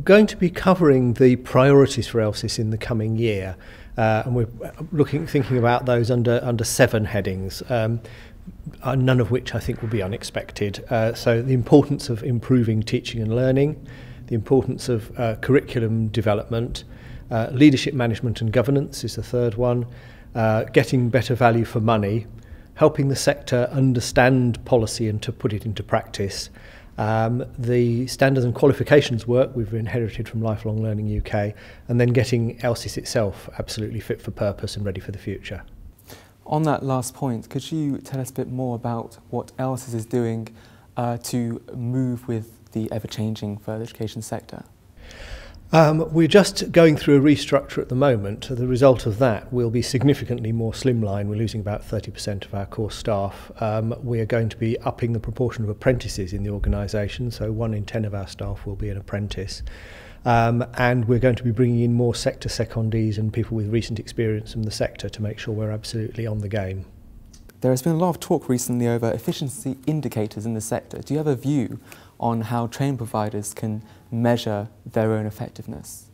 going to be covering the priorities for LSIS in the coming year, and we're thinking about those under 7 headings, none of which I think will be unexpected. So the importance of improving teaching and learning, the importance of curriculum development, leadership management and governance is the third one, getting better value for money, helping the sector understand policy and to put it into practice. The standards and qualifications work we've inherited from Lifelong Learning UK, and then getting LSIS itself absolutely fit for purpose and ready for the future. On that last point, could you tell us a bit more about what LSIS is doing to move with the ever-changing further education sector? We're just going through a restructure at the moment. The result of that will be significantly more slimline. We're losing about 30% of our core staff. We are going to be upping the proportion of apprentices in the organisation, so 1 in 10 of our staff will be an apprentice. And we're going to be bringing in more sector secondees and people with recent experience from the sector to make sure we're absolutely on the game. There has been a lot of talk recently over efficiency indicators in the sector. Do you have a view on how training providers can measure their own effectiveness?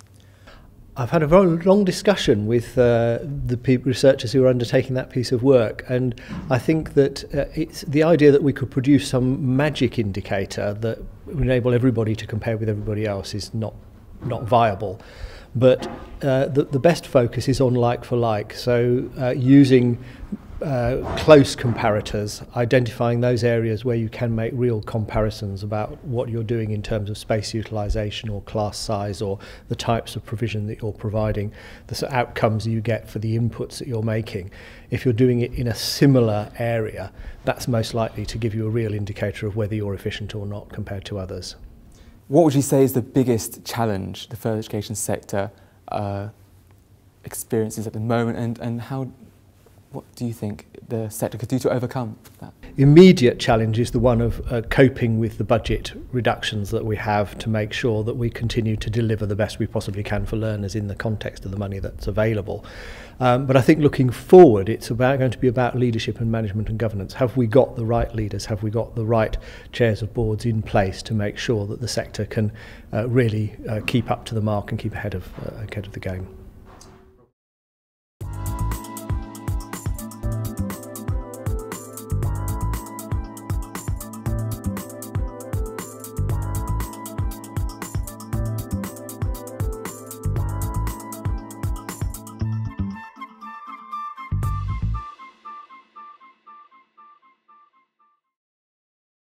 I've had a very long discussion with the researchers who are undertaking that piece of work, and I think that it's the idea that we could produce some magic indicator that would enable everybody to compare with everybody else is not viable. But the best focus is on like for like, so using close comparators, identifying those areas where you can make real comparisons about what you're doing in terms of space utilisation or class size or the types of provision that you're providing, the sort of outcomes you get for the inputs that you're making. If you're doing it in a similar area, that's most likely to give you a real indicator of whether you're efficient or not compared to others. What would you say is the biggest challenge the further education sector experiences at the moment, and what do you think the sector could do to overcome that? Immediate challenge is the one of coping with the budget reductions that we have to make sure that we continue to deliver the best we possibly can for learners in the context of the money that's available. But I think looking forward, it's going to be about leadership and management and governance. Have we got the right leaders? Have we got the right chairs of boards in place to make sure that the sector can really keep up to the mark and keep ahead of the game?